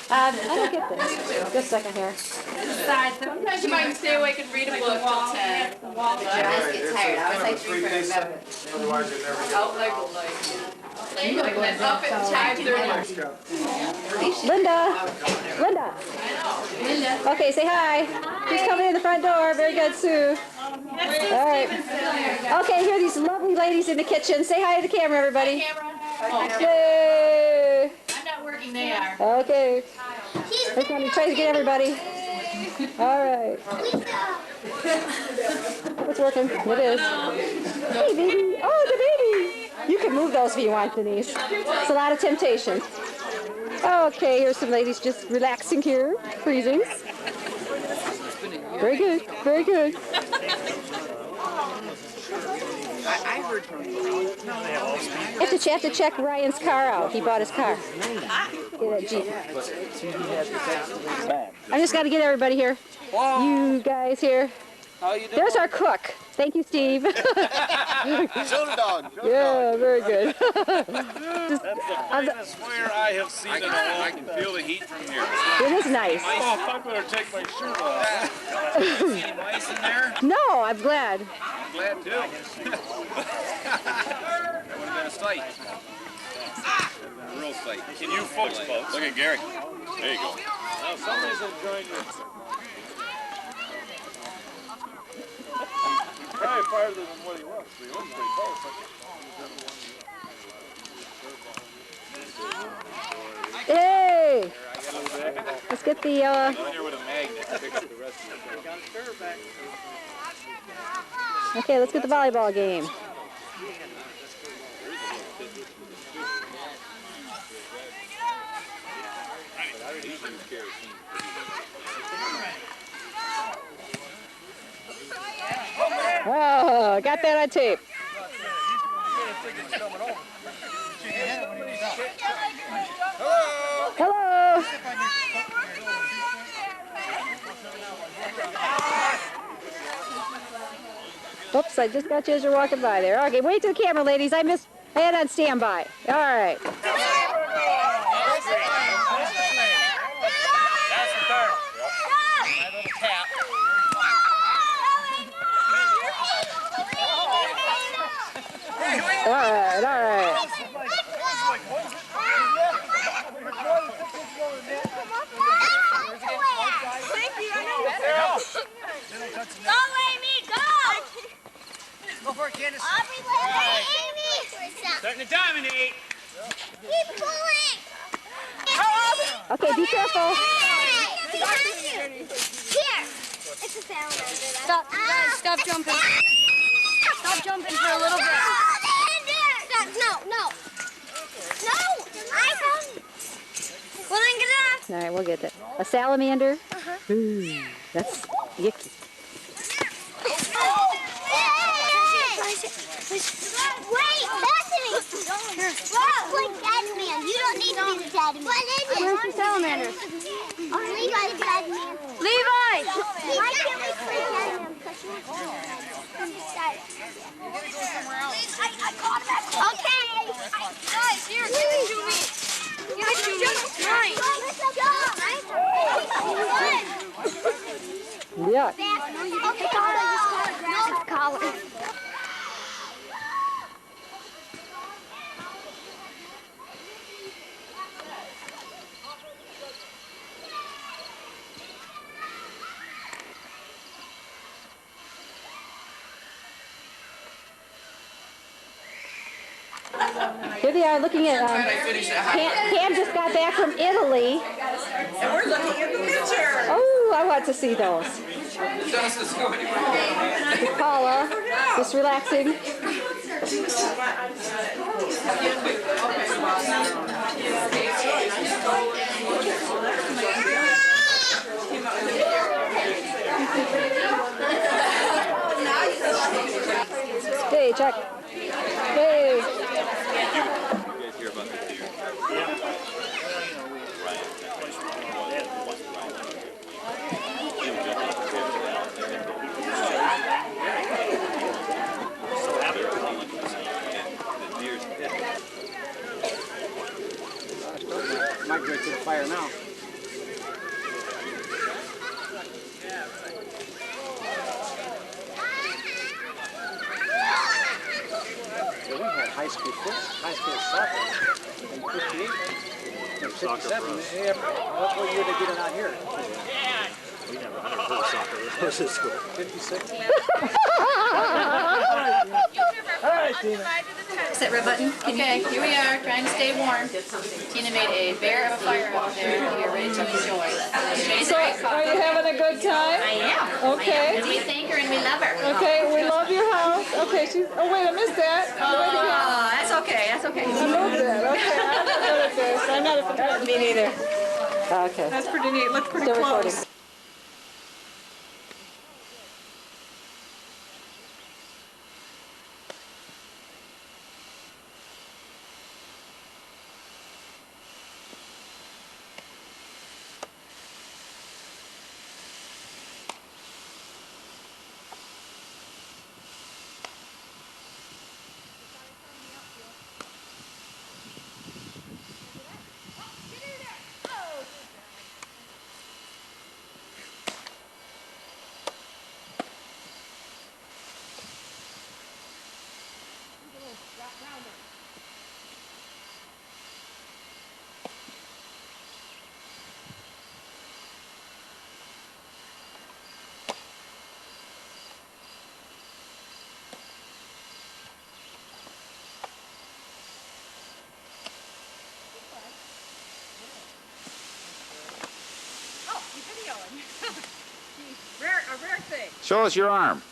I don't get this. Just a second here. Sometimes you might stay awake and read a book till 10. I just get tired. I always like to read for remember. Otherwise, you never get Up at 5:30. Linda. Okay, say hi. Who's coming in the front door? Very good, Sue. All right. Okay, here are these lovely ladies in the kitchen. Say hi to the camera, everybody. Yay! I'm not working, they are. Okay. We're going to try to get everybody. All right. It's working. It is. Hey, baby. Oh, the baby. You can move those if you want, Denise. It's a lot of temptation. Okay, here's some ladies just relaxing here, freezing. Very good, very good. I heard from you. You have to check Ryan's car out. He bought his car. Get that Jeep. I just got to get everybody here. You guys here. How you doing? There's our cook. Thank you, Steve. Show the dog. Yeah, very good. That's the finest fire I have seen in a while. I can feel the heat from here. It is nice. Oh, I better take my shirt off. Any mice in there? No, I'm glad. I'm glad too. That would have been a sight. That would have been a real sight. Can you folks, look at Gary. There you go. Now somebody's enjoying this. Probably farther than what he was. He was pretty close. Hey! Let's get the, Down here with a magnet to fix the rest of it. Okay, let's get the volleyball game. Oh, got that on tape. Hello. Oops, I just got you as you're walking by there. Okay, wait to the camera, ladies. I had on standby. All right. All right, all right. Don't let me go! Go for it, Candace. Aubrey, let me, Starting to dominate. keep pulling! Okay, be careful. Here! It's a salamander. Stop jumping. Stop jumping for a little bit. Stop, no! No! I found it! Well, then get off! All right, we'll get it. A salamander? Ooh, that's yicky. Wait, Bethany! That's like Batman. You don't need to be the Batman. Where's the salamander? Levi's Batman. Levi! Why can't we play Batman? Because you're I caught him at okay! Guys, here, give it to me. Give it to me. Mine. Yeah. Okay, collar. Here they are looking at, Pam just got back from Italy. And we're looking at the picture. Oh, I want to see those. Paula, just relaxing. Hey, Chuck. Hey. migrate to the fire now. Yeah, we had high school soccer in 58. In 57, what year they did it out here? We never heard soccer. It was at school. 56? Is that red button? Okay, here we are, trying to stay warm. Tina made a bear of a fire out there that you're ready to enjoy. So, are you having a good time? I am. Okay. We thank her and we love her. Okay, we love your house. Okay, she's. Oh wait, I missed that. Oh, that's okay, that's okay. I moved it. Okay, I'm not good at this. I'm not a photographer. Me neither. Okay. That's pretty neat. Looks pretty Still close. recording. A rare thing. Show us your arm.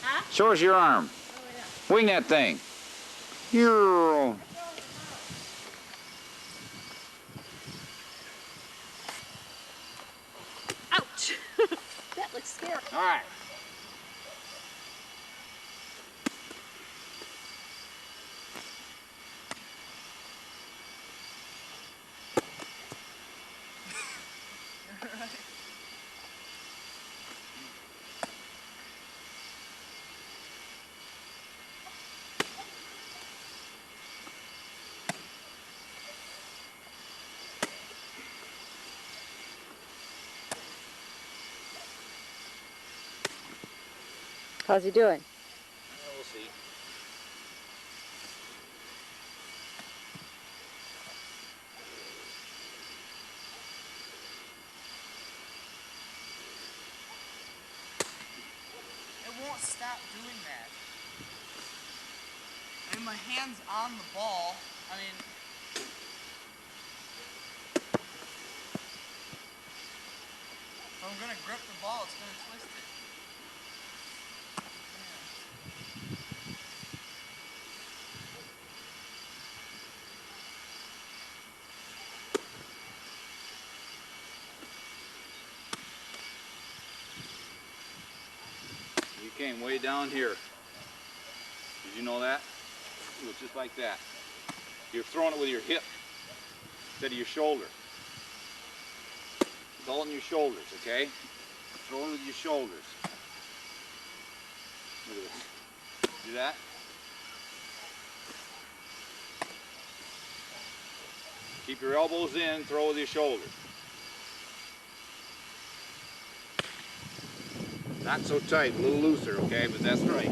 Huh? Show us your arm. Oh, yeah. Wing that thing. You. Ouch! That looks scary. All right. How's he doing? We'll see. It won't stop doing that. I mean, my hand's on the ball. I mean, if I'm gonna grip the ball, it's gonna twist it. You came way down here. Did you know that? It was just like that. You're throwing it with your hip instead of your shoulder. It's all in your shoulders, okay? Throw it with your shoulders. Look at this. See that? Keep your elbows in, throw with your shoulders. Not so tight, a little looser, okay? But that's right.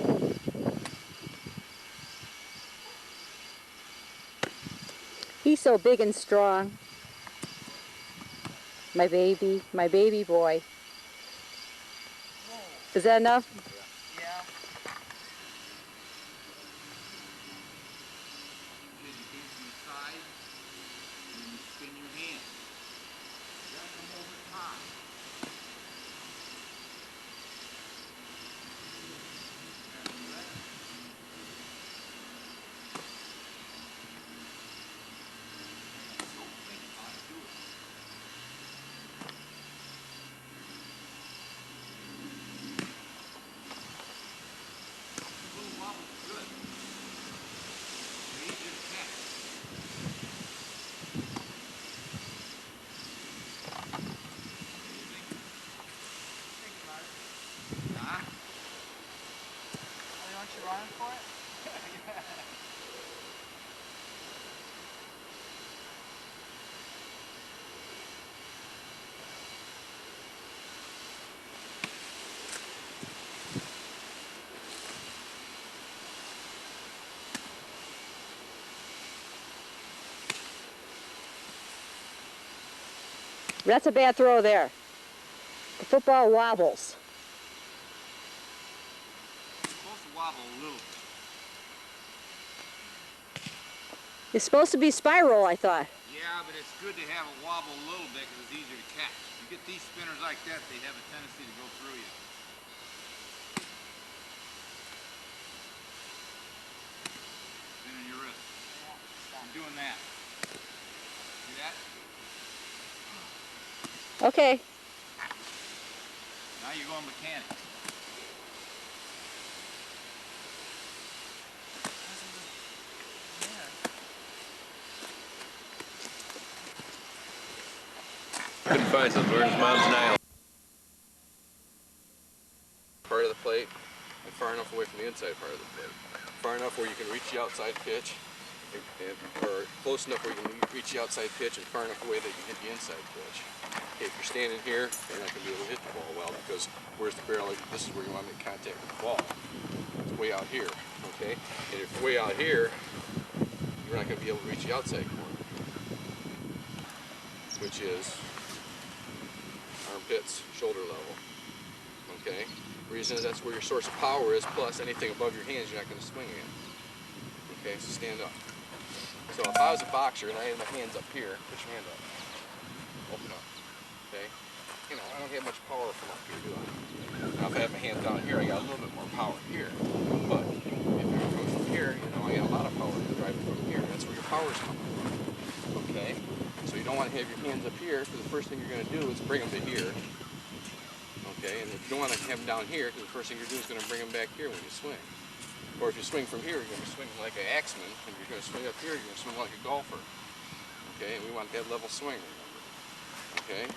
He's so big and strong. My baby boy. Is that enough? Yeah. You came from the side, and then you spin your hand. You gotta come over top. That's a bad throw there. The football wobbles. It's supposed to wobble a little bit. It's supposed to be spiral, I thought. Yeah, but it's good to have it wobble a little bit because it's easier to catch. You get these spinners like that, they have a tendency to go through you. Spinning your wrist. I'm doing that. See that? Okay. Now you're going mechanic. Couldn't find something. Where's Mom's Nile? Part of the plate and far enough away from the inside part of the plate. Far enough where you can reach the outside pitch, or close enough where you can reach the outside pitch and far enough away that you can hit the inside pitch. Okay, if you're standing here, you're not going to be able to hit the ball well because where's the barrel? This is where you want to make contact with the ball. It's way out here, okay? And if you're way out here, you're not going to be able to reach the outside corner, which is armpits, shoulder level, okay? Reason is that's where your source of power is, plus anything above your hands you're not going to swing at. Okay, so stand up. So if I was a boxer and I had my hands up here, put your hand up. Open up. Okay? You know, I don't have much power from up here, do I? Now if I have my hands down here, I got a little bit more power here. But if you're coming from here, you know, I got a lot of power to drive it from here. That's where your power is coming from. Okay? So you don't want to have your hands up here, because the first thing you're going to do is bring them to here. Okay, and if you don't want to have them down here, because the first thing you're doing is going to bring them back here when you swing. Or if you swing from here, you're going to swing like an axeman, and you're going to swing up here, you're going to swing like a golfer. Okay, and we want that level swing, remember. Okay,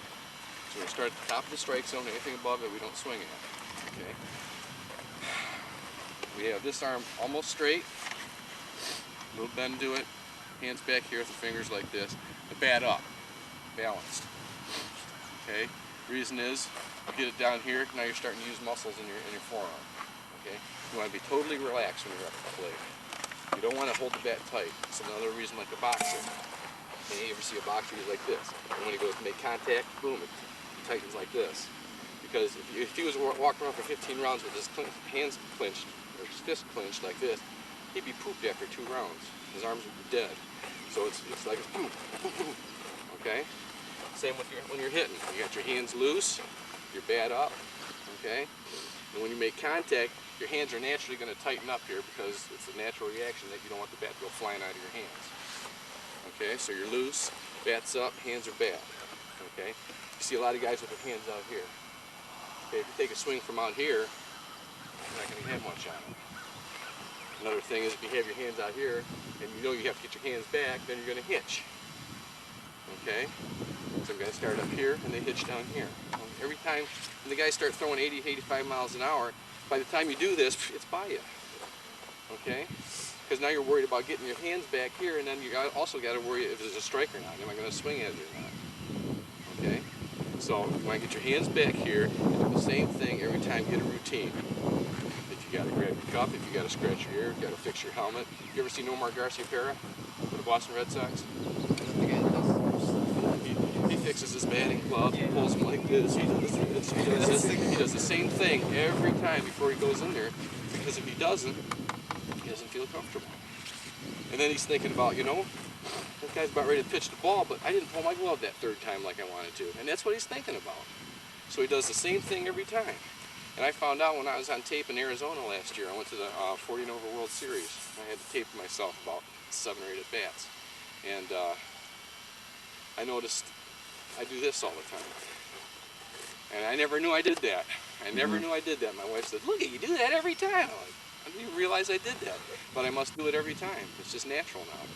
so we start at the top of the strike zone, anything above it we don't swing at. Okay, we have this arm almost straight, a little bend to it, hands back here with the fingers like this, the bat up, balanced. Okay, reason is, you get it down here, now you're starting to use muscles in your forearm. Okay? You want to be totally relaxed when you're up at the plate. You don't want to hold the bat tight. It's another reason like a boxer. Okay, you ever see a boxer, he's like this. And when he goes to make contact, boom, it tightens like this. Because if he was walking around for 15 rounds with his hands clinched, or his fist clinched like this, he'd be pooped after 2 rounds. His arms would be dead. So it's like a boom, boom, boom. Okay? Same with when you're hitting. You got your hands loose, your bat up, okay? And when you make contact, your hands are naturally going to tighten up here because it's a natural reaction that you don't want the bat to go flying out of your hands. Okay, so you're loose, bat's up, hands are bad. Okay? You see a lot of guys with their hands out here. Okay, if you take a swing from out here, you're not going to have much on it. Another thing is if you have your hands out here and you know you have to get your hands back, then you're going to hitch. Okay? Some guys start up here and they hitch down here. Every time when the guys start throwing 80, 85 miles an hour, by the time you do this, it's by you. Okay? Because now you're worried about getting your hands back here, and then you also got to worry if there's a strike or not. Am I going to swing at it or not? Okay? So you want to get your hands back here and do the same thing every time you get a routine. If you got to grab your cup, if you got to scratch your ear, you got to fix your helmet. You ever see Nomar Garciaparra for the Boston Red Sox? He fixes his batting glove, he pulls them like this, he does the same thing every time before he goes in there, because if he doesn't feel comfortable. And then he's thinking about, you know, that guy's about ready to pitch the ball, but I didn't pull my glove that 3rd time like I wanted to. And that's what he's thinking about. So he does the same thing every time. And I found out when I was on tape in Arizona last year, I went to the 40 and over World Series. I had to tape myself about 7 or 8 at bats. And I noticed I do this all the time. And I never knew I did that. I never knew I did that. My wife said, look, you do that every time. I'm like, I didn't even realize I did that. But I must do it every time. It's just natural now.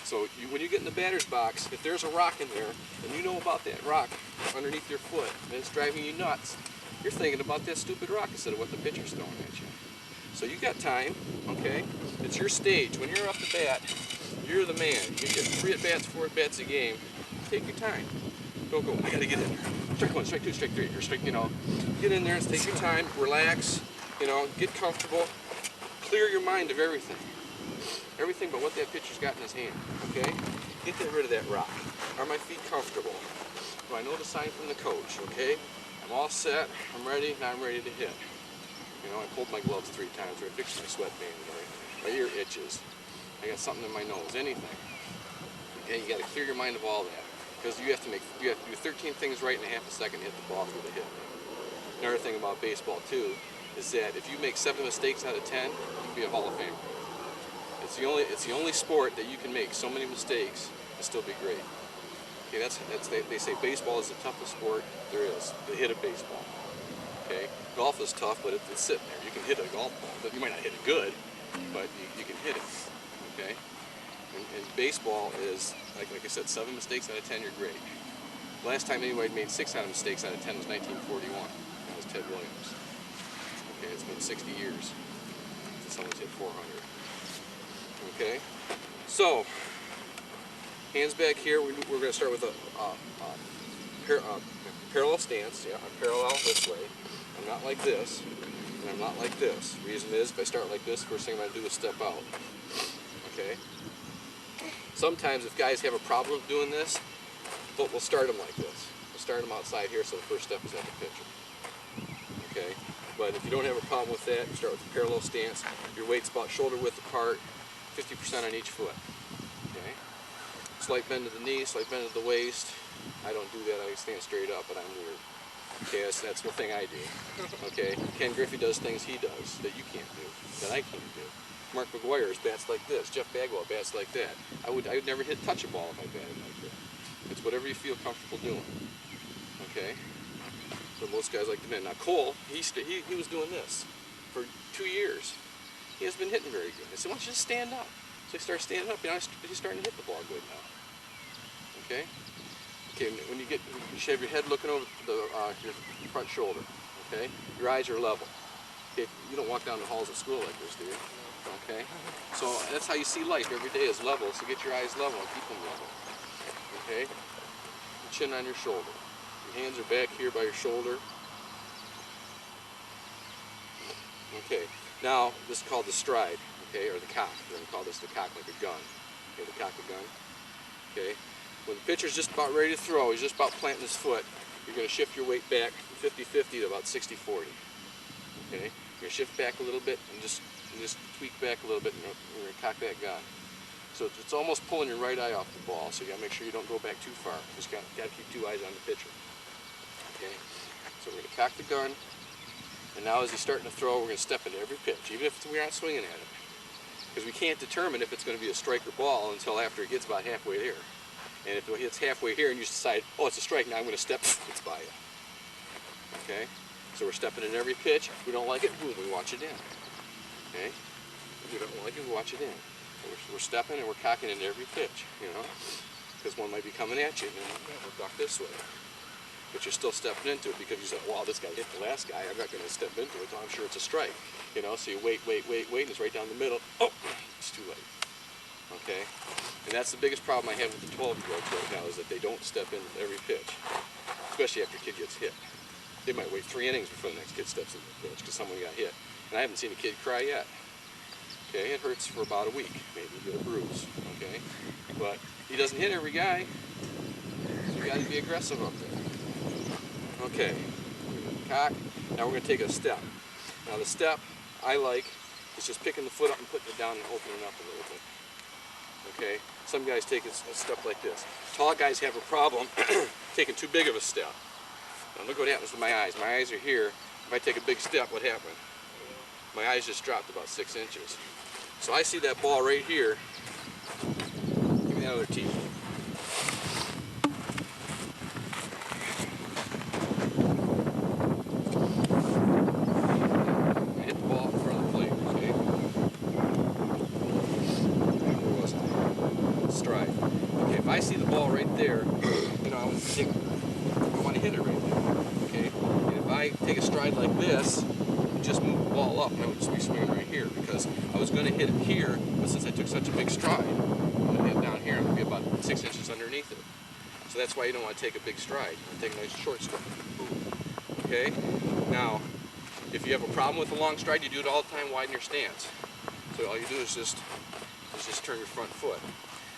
So when you get in the batter's box, if there's a rock in there, and you know about that rock underneath your foot, and it's driving you nuts, you're thinking about that stupid rock instead of what the pitcher's throwing at you. So you got time, okay? It's your stage. When you're up to bat, you're the man. You get 3 at-bats, 4 at-bats a game. Take your time. Don't go, I gotta get in there. Strike 1, strike 2, strike 3, or strike, you know. Get in there, take your time, relax, you know, get comfortable. Clear your mind of everything. Everything but what that pitcher's got in his hand, okay? Get rid of that rock. Are my feet comfortable? Do I know the sign from the coach? Okay, I'm all set, I'm ready, now I'm ready to hit. You know, I pulled my gloves 3 times, or I fixed my sweatband, or my ear itches. I got something in my nose, anything. Okay, you got to clear your mind of all that. Because you have to do 13 things right in a half a second to hit the ball through the hip. Another thing about baseball too is that if you make 7 mistakes out of 10, you can be a Hall of Famer. It's the only sport that you can make so many mistakes and still be great. Okay, they say baseball is the toughest sport there is. The hit of baseball. Okay, golf is tough, but it's sitting there. You can hit a golf ball, but you might not hit it good, but you can hit it. Okay, and baseball is like I said, 7 mistakes out of 10, you're great. The last time anybody made 6 mistakes out of 10 was 1941. That was Ted Williams. Okay, it's been 60 years since someone's hit 400. Okay, so hands back here. We're going to start with a parallel stance. Yeah, I'm parallel this way. I'm not like this, and I'm not like this. The reason is, if I start like this, first thing I'm going to do is step out. Okay. Sometimes if guys have a problem doing this, we'll start them like this. We'll start them outside here, so the first step is at the pitcher. Okay. But if you don't have a problem with that, you start with a parallel stance. Your weight's about shoulder width apart, 50% on each foot. Okay. Slight bend to the knee, slight bend to the waist. I don't do that. I stand straight up, but I'm weird. Okay, that's the thing I do. Okay. Ken Griffey does things he does that you can't do, that I can't do. Mark McGuire's bats like this. Jeff Bagwell bats like that. I would never touch a ball if I batted like that. It's whatever you feel comfortable doing. Okay. So most guys like to bend. Now Cole, he was doing this for 2 years. He hasn't been hitting very good. I said, why don't you just stand up? So he starts standing up. You know, he's starting to hit the ball good now. Okay. Okay. When you should have your head looking over your front shoulder. Okay. Your eyes are level. Okay. You don't walk down the halls of school like this, do you? Okay, so that's how you see life every day is level, so get your eyes level and keep them level. Okay, your chin on your shoulder. Your hands are back here by your shoulder. Okay, now this is called the stride, okay, or the cock. We're going to call this the cock, like a gun. Okay, the cock of a gun. Okay, when the pitcher's just about ready to throw, he's just about planting his foot, you're going to shift your weight back 50-50 to about 60-40. Okay, you're going to shift back a little bit and just tweak back a little bit, and we're going to cock that gun. So it's almost pulling your right eye off the ball, so you got to make sure you don't go back too far. Just got to keep 2 eyes on the pitcher. Okay, so we're going to cock the gun, and now as he's starting to throw, we're going to step into every pitch, even if we aren't swinging at it. Because we can't determine if it's going to be a strike or ball until after it gets about halfway there. And if it hits halfway here and you decide, oh, it's a strike, now I'm going to step, it's by you. Okay, so we're stepping in every pitch. If we don't like it, boom, we watch it in. Okay, if we don't like it, we watch it in. We're stepping and we're cocking into every pitch, you know, because one might be coming at you, and then we'll duck this way. But you're still stepping into it because you said, wow, this guy hit the last guy. I'm not going to step into it, so I'm sure it's a strike. You know, so you wait, and it's right down the middle. Oh, it's too late. Okay, and that's the biggest problem I have with the 12-year-olds right now is that they don't step into every pitch, especially after a kid gets hit. They might wait 3 innings before the next kid steps into the pitch because someone got hit. And I haven't seen a kid cry yet. Okay, it hurts for about a week, maybe you get a bruise. Okay, but he doesn't hit every guy, so you got to be aggressive up there. Okay, cock. Now we're going to take a step. Now the step I like is just picking the foot up and putting it down and opening it up a little bit. Okay, some guys take a step like this. Tall guys have a problem taking too big of a step. Now look what happens to my eyes. My eyes are here. If I take a big step, what happened? My eyes just dropped about 6 inches. So I see that ball right here. Give me that other tee. I hit the ball in front of the plate, okay? Where was I? Stride. Okay, if I see the ball right there, you know, I want to hit it right there, okay? And if I take a stride like this, just move the ball up, and I would just be swinging right here because I was going to hit it here, but since I took such a big stride, I'm going to hit it down here and it'll be about 6 inches underneath it. So that's why you don't want to take a big stride. You want to take a nice short stride. Okay? Now, if you have a problem with a long stride, you do it all the time, widen your stance. So all you do is just turn your front foot.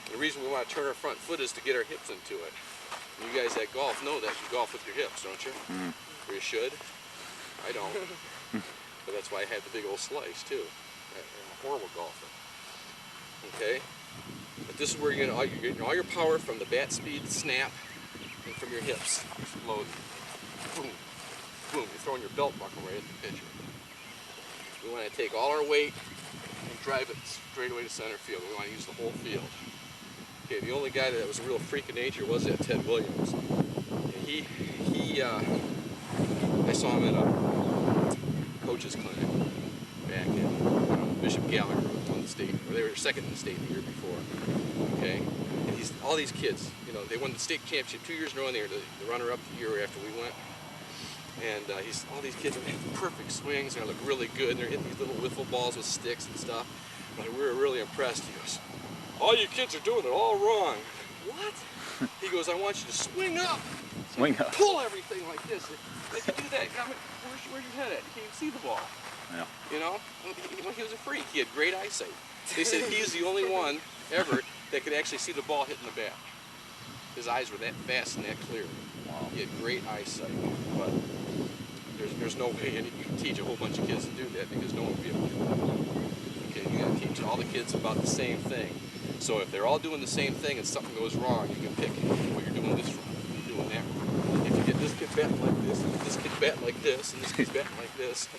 And the reason we want to turn our front foot is to get our hips into it. You guys that golf know that you golf with your hips, don't you? Or you should. I don't. But that's why I had the big old slice too. I'm a horrible golfer. Okay? But this is where you're getting all your power from the bat speed snap and from your hips. Explode. Boom. Boom. You're throwing your belt buckle right at the pitcher. We want to take all our weight and drive it straight away to center field. We want to use the whole field. Okay, the only guy that was a real freak of nature was that Ted Williams. And I saw him at a coach's clinic back in Bishop Gallagher won the state, or they were second in the state the year before. Okay, and all these kids, you know, they won the state championship 2 years in a row. And they were the runner-up the year after we went. And all these kids are making perfect swings, and they look really good. And they're hitting these little wiffle balls with sticks and stuff. But we were really impressed. He goes, "All you kids are doing it all wrong." What? He goes, "I want you to swing up. Swing up. Pull everything like this. If you do that, I mean, where's your head at? You can't even see the ball." Yeah. You know? He was a freak. He had great eyesight. They said he's the only one ever that could actually see the ball hitting the bat. His eyes were that fast and that clear. Wow. He had great eyesight. But there's no way you can teach a whole bunch of kids to do that, because no one will be able to do that. Okay, you gotta teach all the kids about the same thing. So if they're all doing the same thing and something goes wrong, you can pick, well, you're doing this wrong, you're doing that wrong. If you get this kid batting like this, and this kid batting like this, and this kid's batting like this,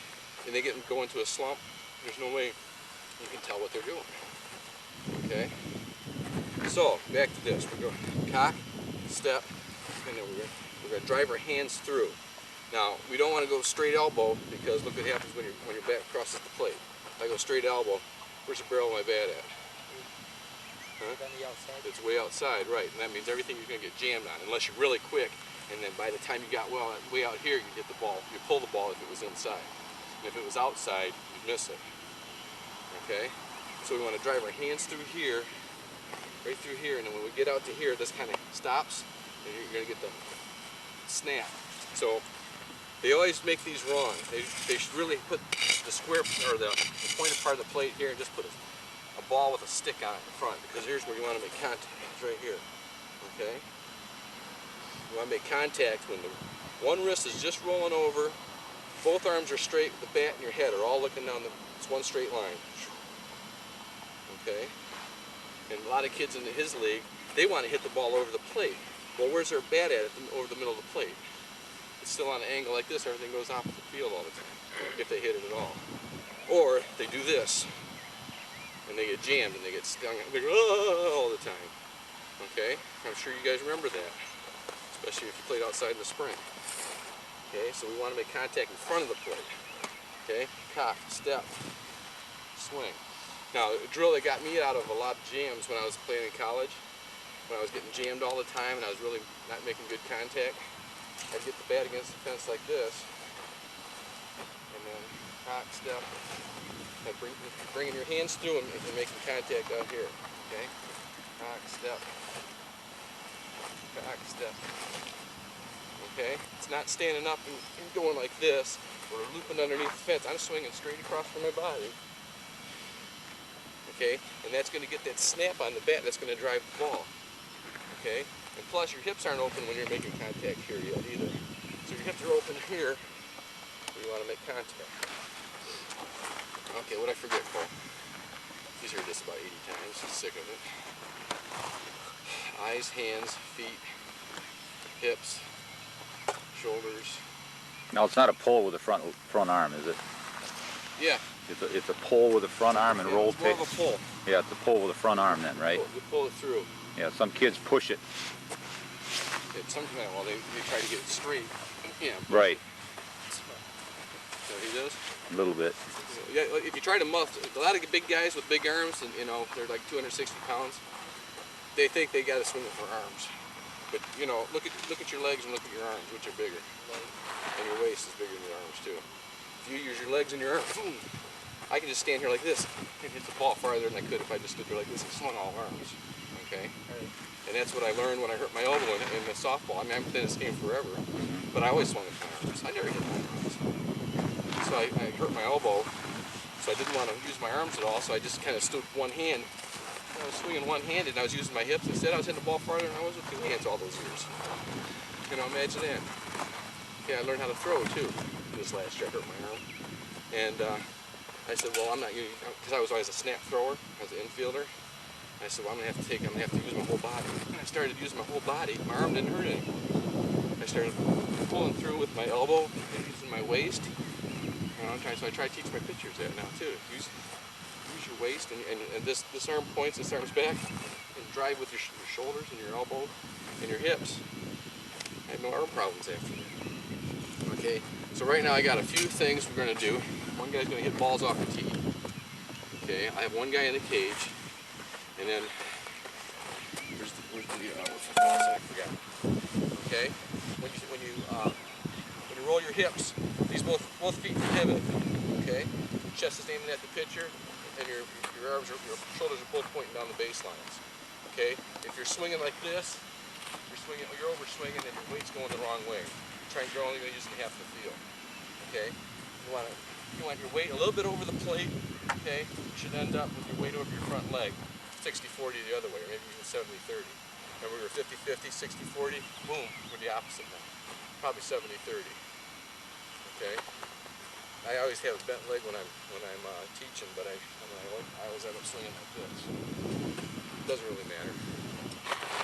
and they go into a slump, there's no way you can tell what they're doing. Okay? So, back to this. We're going cock, step, and then we're going to drive our hands through. Now, we don't want to go straight elbow, because look what happens when your bat crosses the plate. If I go straight elbow, where's the barrel of my bat at? Huh? On the outside. It's way outside, right, and that means everything you're going to get jammed on, unless you're really quick, and then by the time you got way out here, you get the ball, you pull the ball if it was inside. And if it was outside, you'd miss it. Okay? So we want to drive our hands through here, right through here, and then when we get out to here, this kind of stops, and you're going to get the snap. So they always make these wrong. They should really put the square, or the pointed part of the plate here, and just put a ball with a stick on it in front, because here's where you want to make contact. It's right here. Okay? You want to make contact when the one wrist is just rolling over, both arms are straight, the bat and your head are all looking down it's one straight line. Okay? And a lot of kids in his league, they want to hit the ball over the plate. Well, where's their bat at over the middle of the plate? It's still on an angle like this, everything goes opposite field all the time, if they hit it at all. Or they do this, and they get jammed and they get stung, they go, "Oh," all the time. Okay? I'm sure you guys remember that, especially if you played outside in the spring. Okay, so we want to make contact in front of the plate. Okay, cock, step, swing. Now, a drill that got me out of a lot of jams when I was playing in college, when I was getting jammed all the time and I was really not making good contact, I'd get the bat against the fence like this, and then cock, step, and bringing your hands through them and making contact out here. Okay, cock, step, cock, step. Okay, it's not standing up and going like this or looping underneath the fence. I'm swinging straight across from my body. Okay, and that's going to get that snap on the bat. That's going to drive the ball. Okay, and plus your hips aren't open when you're making contact here yet either. So your hips are open here. So you want to make contact. Okay, what'd I forget, Paul? He's heard this about 80 times. He's sick of it. Eyes, hands, feet, hips, shoulders. Now it's not a pull with the front arm, is it? Yeah. It's a pull with the front arm and roll it's more of a pull. Yeah, it's a pull with the front arm then, right? You pull it through. Yeah, some kids push it. Sometimes, well, they try to get it straight. Yeah. Right. So he does? A little bit. Yeah, if you try to muff, a lot of big guys with big arms, and you know, they're like 260 pounds, they think they got to swing it for arms. But you know, look at your legs and look at your arms, which are bigger. And your waist is bigger than your arms too. If you use your legs and your arms, boom, I can just stand here like this and hit the ball farther than I could if I just stood there like this and swung all arms. Okay? And that's what I learned when I hurt my elbow in the softball. I mean, I've been in this game forever, but I always swung with my arms. I never hit my arms. So I hurt my elbow, so I didn't want to use my arms at all, so I just kind of stood with one hand I was swinging one-handed and I was using my hips. Instead, I was hitting the ball farther than I was with two hands all those years. You know, imagine that. Yeah, I learned how to throw too. This last year, I hurt my arm. And I said, well, I'm not going to, because I was always a snap thrower as an infielder. I said, well, I'm going to have to use my whole body. And I started using my whole body. My arm didn't hurt anymore. I started pulling through with my elbow and using my waist. So I try to teach my pitchers that now too. Use your waist and this arm points, this arm's back, and drive with your shoulders and your elbow and your hips. I had no arm problems after that. Okay, so right now I got a few things we're going to do. One guy's going to hit balls off the tee. Okay, I have one guy in the cage, and then where's the balls? I forgot. Okay, when you roll your hips, these both feet pivot. Okay, chest is aiming at the pitcher, and your arms, your shoulders are both pointing down the baselines. Okay, if you're swinging like this, you're over swinging and your weight's going the wrong way. You're only going to use half the field. Okay, you want your weight a little bit over the plate. Okay, you should end up with your weight over your front leg, 60-40 the other way, or maybe even 70-30. Remember, we were 50-50, 60-40. Boom, we're the opposite now. Probably 70-30. Okay. I always have a bent leg when I'm teaching, but I always end up swinging like this. Doesn't really matter.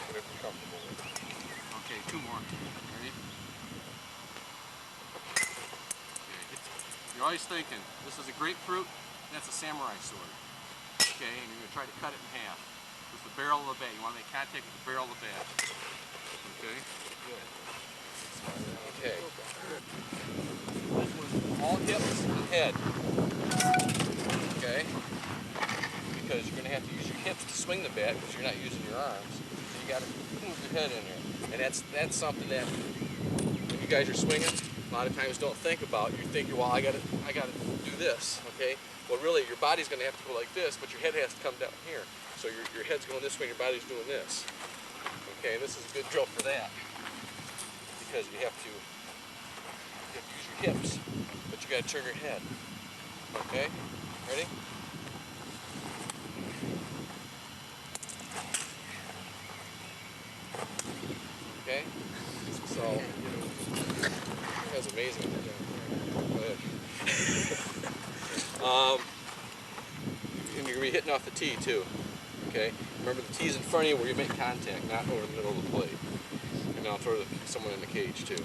Whatever you're comfortable with. Okay, two more. Ready? Okay. You're always thinking, this is a grapefruit, that's a samurai sword. Okay, and you're going to try to cut it in half with the barrel of the bat. You want to make contact with the barrel of the bat. Okay? Good. Okay. This was all hips and head. Okay? Because you're going to have to use your hips to swing the bat because you're not using your arms. So you got to move your head in there. And that's something that when you guys are swinging, a lot of times don't think about. You're thinking, well, I got to do this. Okay? Well, really, your body's going to have to go like this, but your head has to come down here. So your head's going this way, and your body's doing this. Okay, and this is a good drill for that. Because you have to use your hips, but you got to turn your head. Okay, ready? Okay, so that's amazing. And you're going to be hitting off the tee too. Okay, remember the tee's in front of you where you make contact, not over the middle of the plate. And I'll throw someone in the cage too.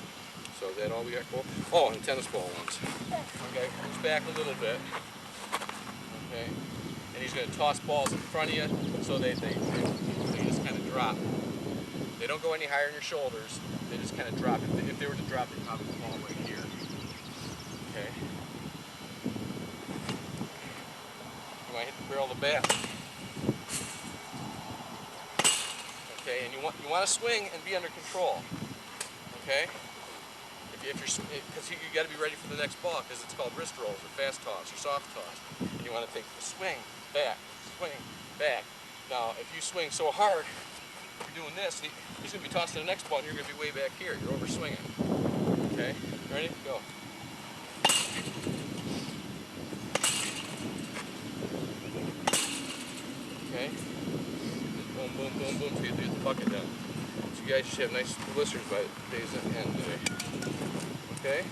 So is that all we got? Cool. Oh, and tennis ball ones. Okay, moves back a little bit. Okay, and he's going to toss balls in front of you so they just kind of drop. They don't go any higher than your shoulders. They just kind of drop. If they were to drop, they'd probably fall right here. Okay. You want to hit the barrel of the bat. Okay, and you want to swing and be under control. Okay. Because you got to be ready for the next ball because it's called wrist rolls or fast toss or soft toss. And you want to take the swing back, swing back. Now, if you swing so hard, you're doing this. He's going to be tossed to the next ball, and you're going to be way back here. You're over swinging. Okay, ready? Go. Okay. Just boom, boom, boom, boom. So you get the bucket down. So you guys should have nice blisters by the day's end today. Okay.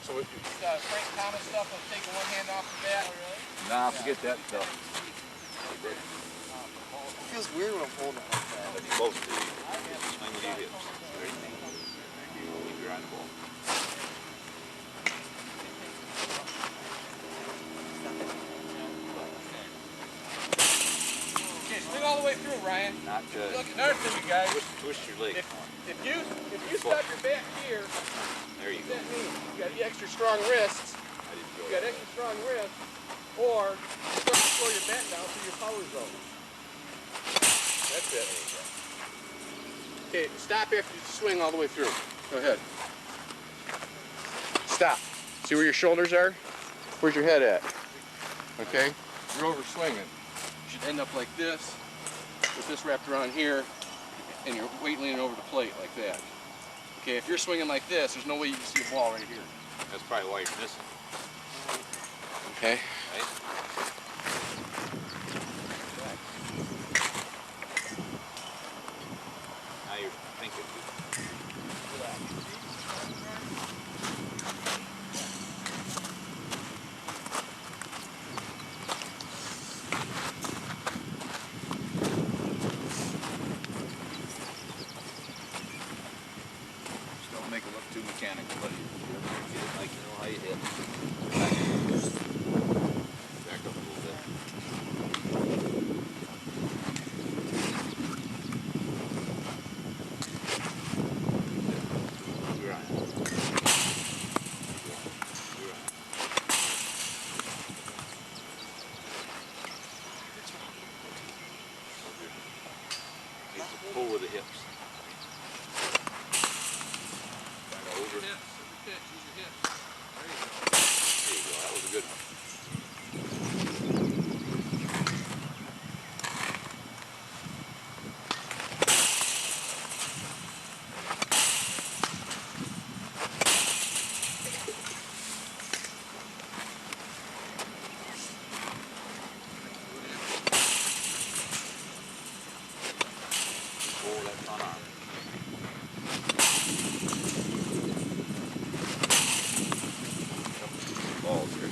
So we Frank Thomas stuff of taking one hand off the bat. Nah, forget that stuff. It feels weird when I'm holding it like that. That's supposed to be. Swing with your hips. Keep your eye on the ball. Okay, swing all the way through, Ryan. Not good. Look, another thing, you guys. Twist your leg. If you stop your back here, there you what go. does that mean? You got extra strong wrists. You got extra strong wrists, or you start to slow your back down through your power zone. That's it. Okay, stop after you swing all the way through. Go ahead. Stop. See where your shoulders are? Where's your head at? Okay? You're over swinging. You should end up like this, with this wrapped around here, and your weight leaning over the plate like that. Okay, if you're swinging like this, there's no way you can see a ball right here. That's probably why you're missing. Okay. Right? you're thinking. Just don't make it look too mechanical, buddy. Get it like you know how you hit. Back up a little bit. You're on. You're on. Need to pull with the hips. Kind of over. There you go. That was a good one. Pull that front arm. Balls here.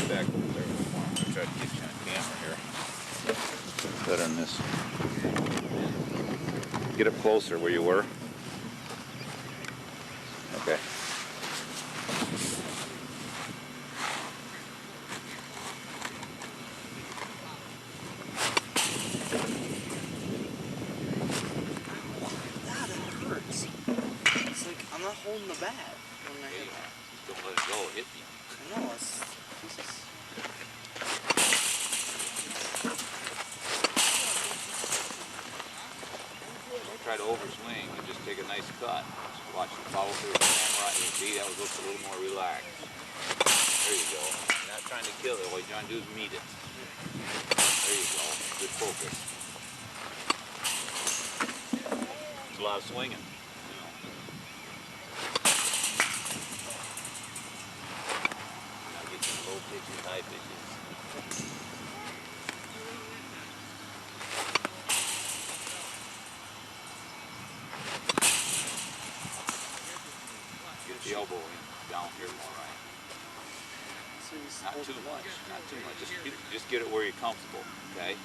Back over there a little more. I'm gonna try to get you on camera here. Better than this. Get up closer where you were. Okay. God, it hurts. It's like I'm not holding the bat when I hit that. Just don't let it go. Hit me. I know, it's Jesus. Try to overswing and just take a nice cut. Just watch the follow through the camera. You see that looks a little more relaxed. There you go. You're not trying to kill it. All you're trying to do is meet it. There you go. Good focus. It's a lot of swinging. You know. Now get some low pitches, high pitches. Get the elbow in down here more, right? Not too much, not too much. Just get it where you're comfortable, okay?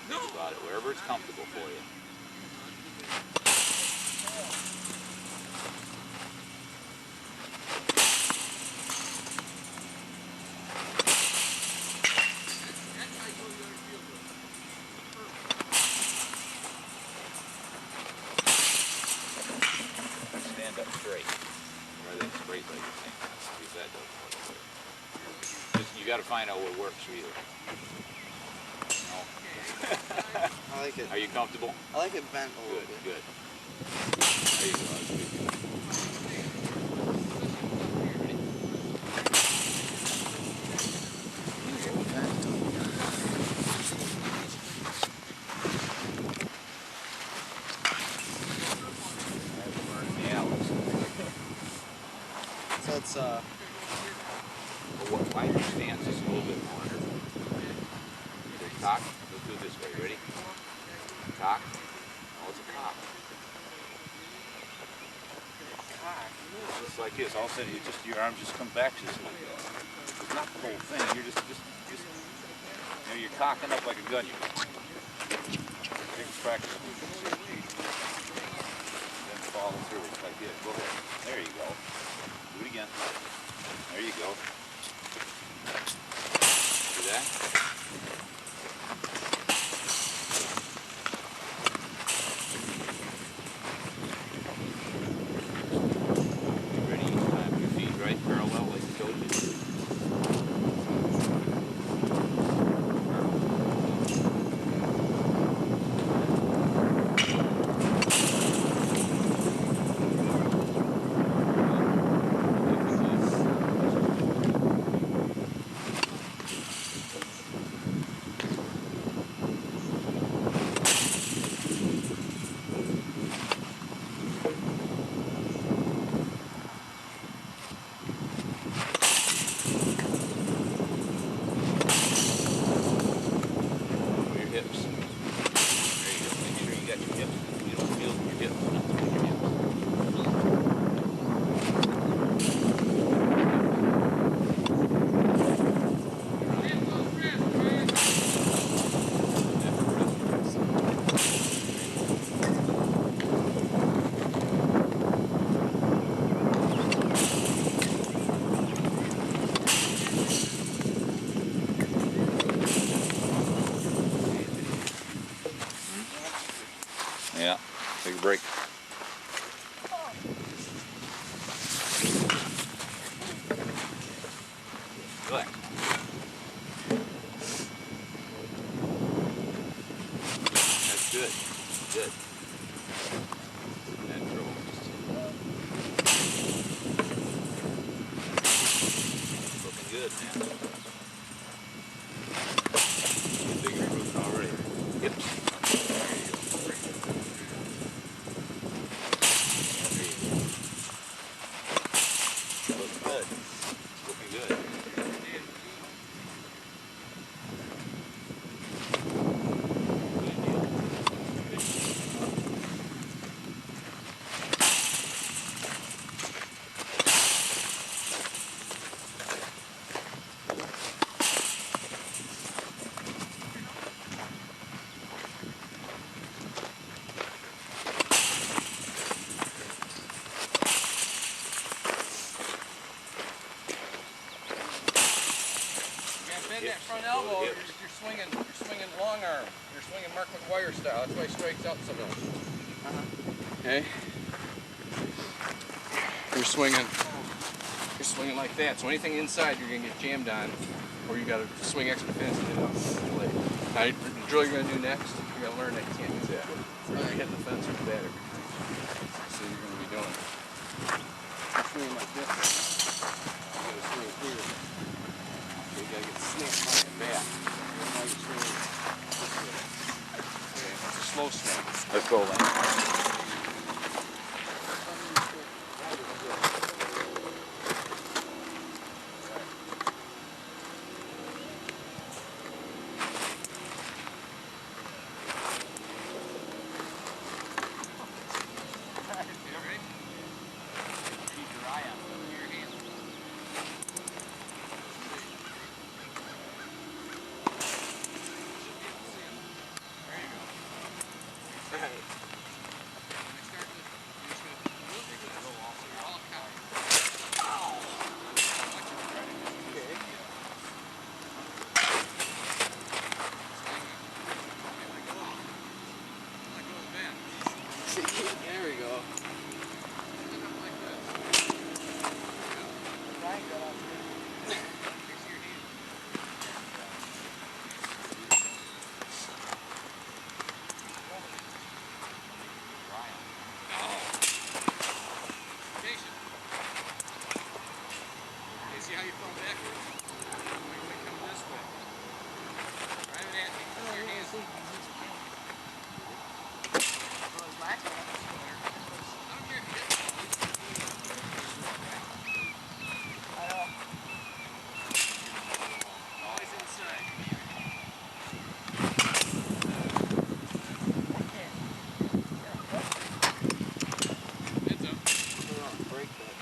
Think about it, wherever it's comfortable for you. Stand up straight. Rather than straight like you're saying. Because that doesn't work. Just, you got to find out what works for you. No. I like it. Are you comfortable? I like it bent a little Good, bit. good. There you go. That's good. So it's Why your stance just a little bit more? Okay, cock. Let's do it this way. Ready? Cock. Oh, it's a cock. Just like this. All of a sudden, your arms just come back just like that. It's not the whole thing. You're just you're cocking up like a gun. Take practice. Then follow through like this. Go ahead. There you go. Do it again. There you go. See that? Ready each time. Your feet right parallel like the coaches. Okay. You're swinging like that. So anything inside, you're gonna get jammed on, or you gotta swing extra fence to get it out of the blade. Now, the drill you're gonna do next, you're gonna learn that you can't do that. You're gonna be hitting the fence with the bat every time. So you're gonna be doing. You're swinging like this. You gotta swing here. So you gotta get the snap on your bat. Now you're swinging this way. Okay, it's a slow swing. Let's go, Lane. There we go. See how you fall backwards? You come this way. Right at it, put your hands. Always inside. Heads up. Break that.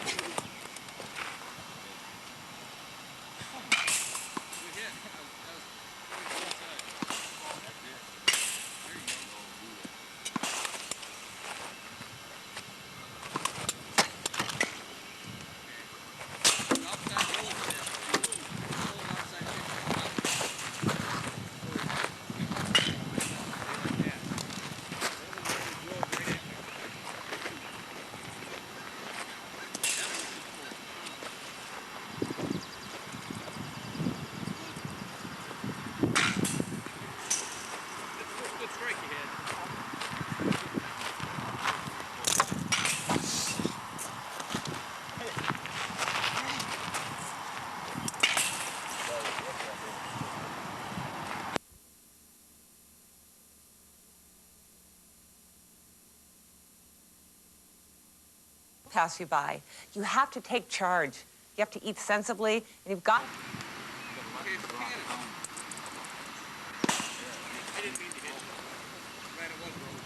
Good hit. That was inside. That's it. There you go. Outside roll there. Roll outside pitch. Like that. Good strike you had. Pass you by. You have to take charge. You have to eat sensibly, and you've got. Okay, hang on. I didn't mean to hit you. Right, it was wrong.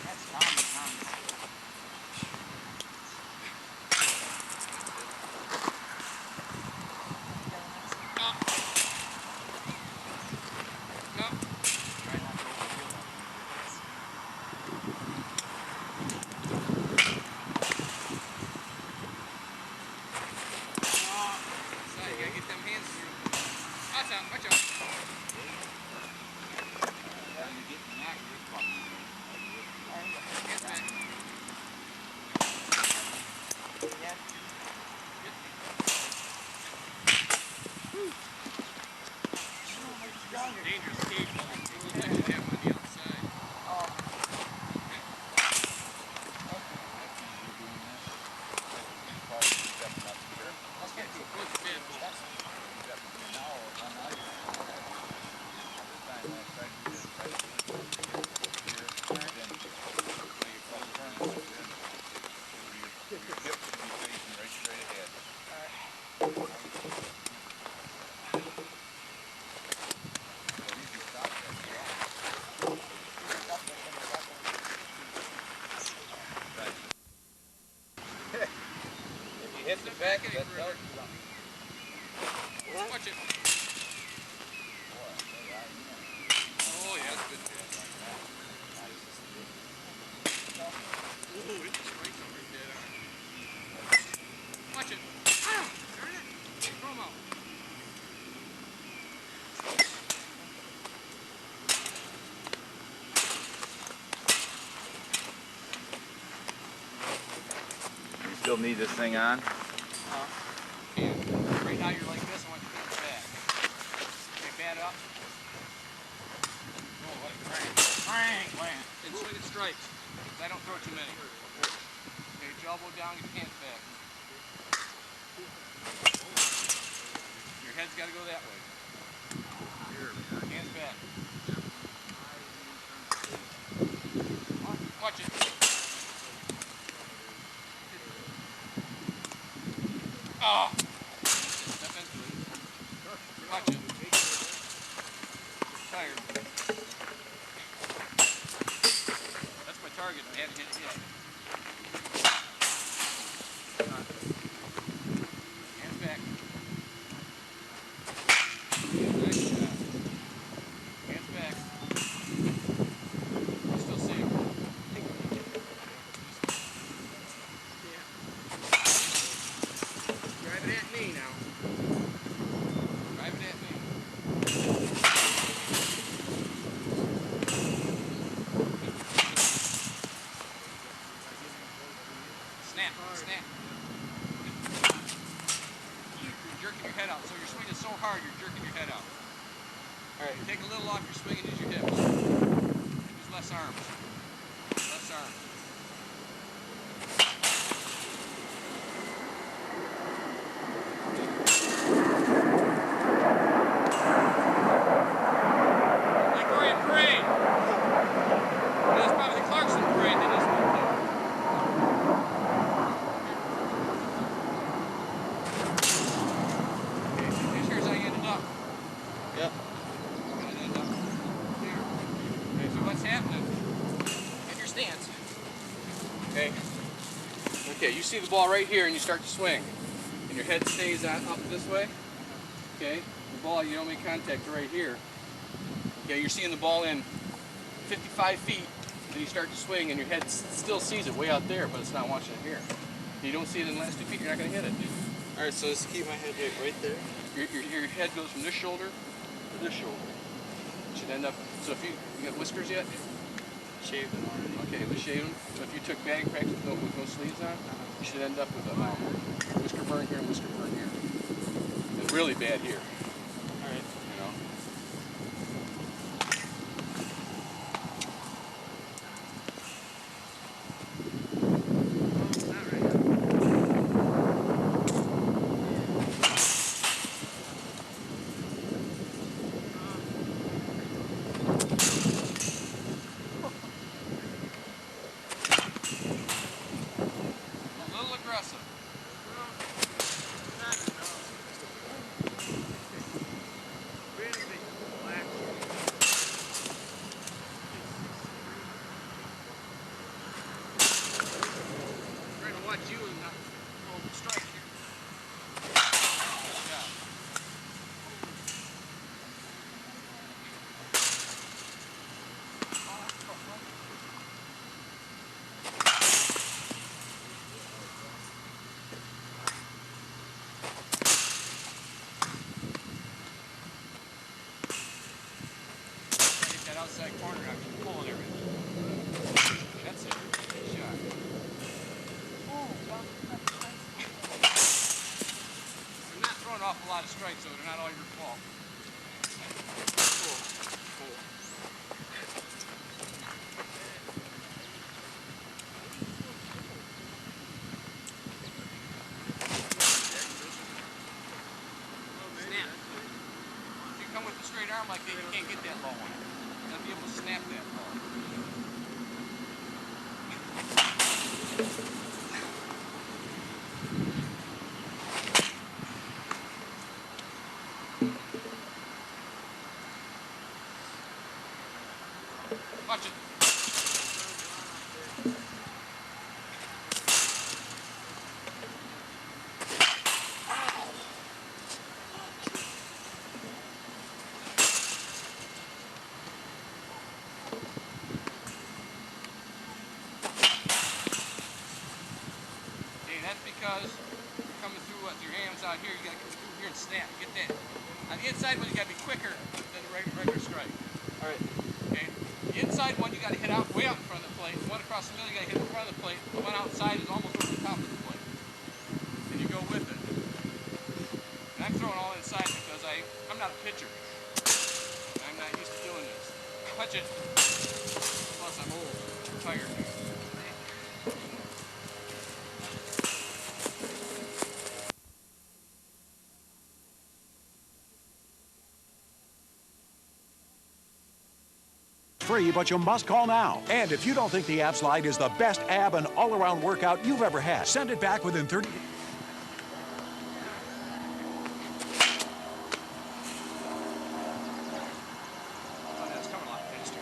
That's Tommy. No. So you gotta get them hands through. Watch out, watch out. Hands back. Dangerous cage. It looks like you have on the outside. Hit the back of that dog. Watch it. Oh, yeah, that's good. Ooh, hit the strike zone right there. Watch it. Ah, turn it. Throw him out. still need this thing on? Right now you're like this, I want your hands back. Okay, bat up. Oh, what a crank. Crank! And swing at strikes. I don't throw too many. Okay, your elbow down, get your hands back. Your head's got to go that way. Hands back. Watch it. Oh! Step into it. Watch it. Tired. That's my target. I haven't hit it yet. Hands back. Hands back. You still see it. Drive it at me now. Drive it at me. Snap, snap. You're jerking your head out. So you're swinging so hard, you're jerking your head out. Alright, take a little off your swing and use your hips. Use less arms. Less arms. Okay, you see the ball right here and you start to swing. And your head stays on up this way. Okay, the ball, you don't make contact right here. Okay, you're seeing the ball in 55 feet, then you start to swing and your head still sees it way out there, but it's not watching it here. If you don't see it in the last 2 feet, you're not going to hit it. Alright, so let's keep my head right there. Your head goes from this shoulder to this shoulder. It should end up, so if you got whiskers yet? Shaved them already. Okay, let's shave them. So if you took batting practice with no sleeves on, you should end up with a whisker burn here and whisker burn here. And really bad here. Alright. You know? Outside corner after pulling everything. That's it. Good shot. You're not throwing off a lot of strikes, so they're not all your fault. Cool. Snap. If you come with a straight arm like that, you can't get that low one. You gotta be able to snap that ball. Watch it. That's because you're coming through with your hands out here, you gotta come through here and snap, get that. On the inside one, you gotta be quicker than the regular strike. Alright. Okay? The inside one, you gotta hit out way out in front of the plate. The one across the middle, you gotta hit in front of the plate. The one outside is almost over the top of the plate. I'm not a pitcher. I'm not used to doing this. Punch it. Plus, I'm old. I'm tired. Free, but you must call now. And if you don't think the ab slide is the best ab and all-around workout you've ever had, send it back within 30. Oh, that's coming a lot faster.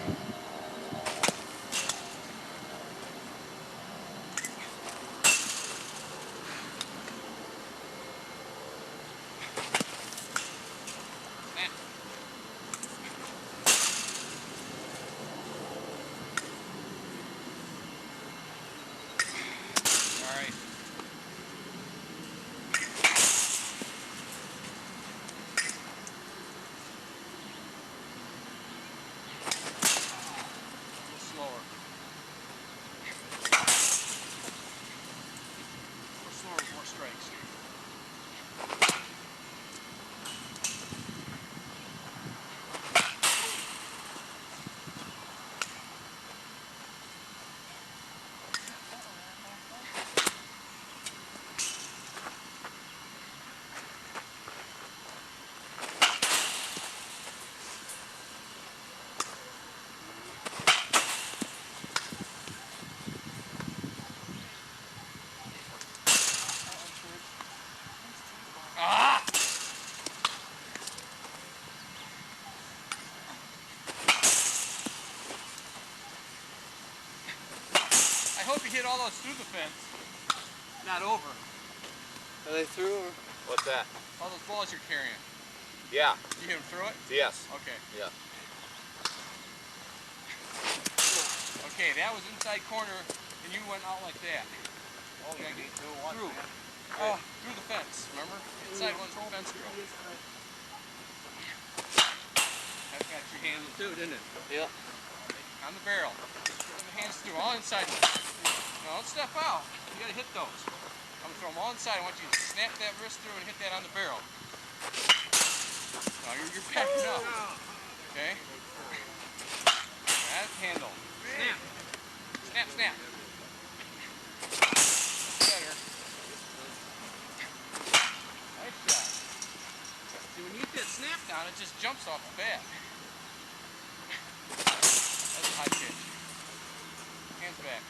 Man. All right. Slower. Slower with more strikes. Ah! I hope you hit all those through the fence, not over. Are they through? Or? What's that? All those balls you're carrying. Yeah. You hit them through it? Yes. Okay. Yeah. Okay, that was inside corner, and you went out like that. Oh, you need two, one. Through. Through the fence, remember? Inside one's the fence through. That got your handle too, didn't it? Yeah. On the barrel. Put the hands through, all inside. No, don't step out. You gotta hit those. I'm gonna throw them all inside. I want you to snap that wrist through and hit that on the barrel. No, you're backing up. Okay? That handle. Snap. Snap, snap. Better. Nice shot. See, when you get that snap down, it just jumps off the bat. That's a high pitch. Hands back.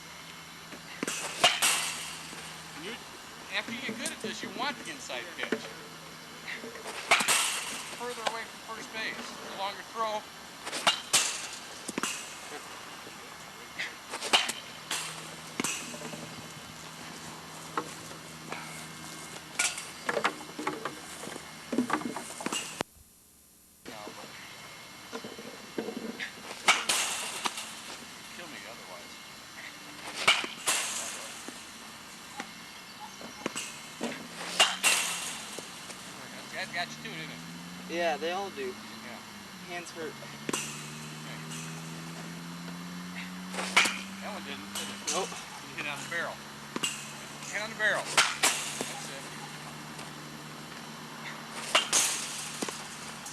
And after you get good at this, you want the inside pitch. Further away from first base. The longer throw. Kill me otherwise. That got you too, didn't it? Yeah, they all do. Yeah. Hands hurt. That one didn't, did it? Nope. You hit on the barrel. Hit on the barrel. That's it.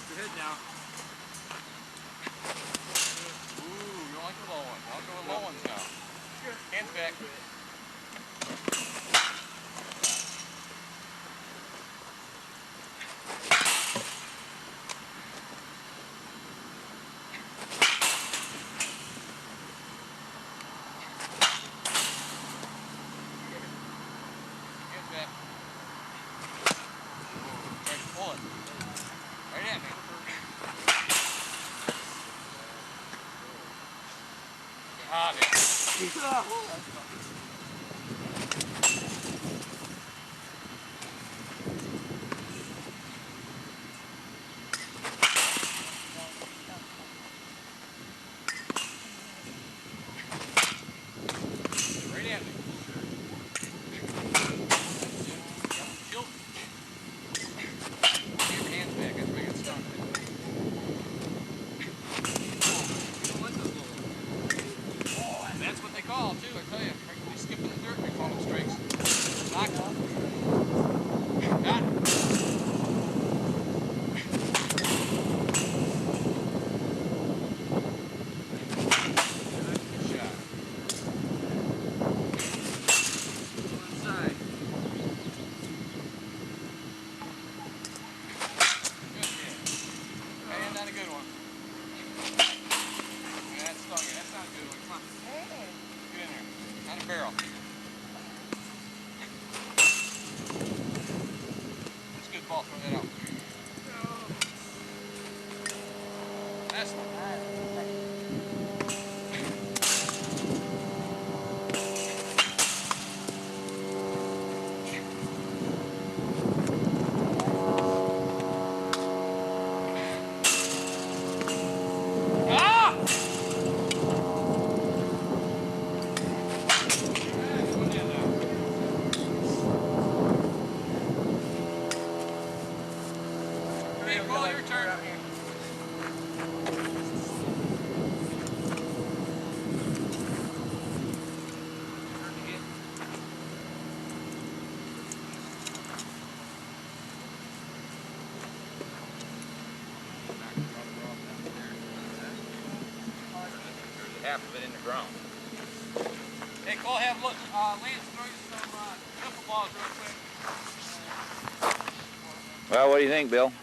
Your head now. Ooh, you don't like the low ones. I'll go with low ones now. Hands back. Hands back. Try to pull it. Right at me. Ah, man. Right at me. Kill. Get your hands back after I get stuck. You don't like those little. Oh, and that's what they call too, I tell you. half of it in the ground. Hey, go have look. Lance, throw you some pimple balls real quick. Well, what do you think, Bill?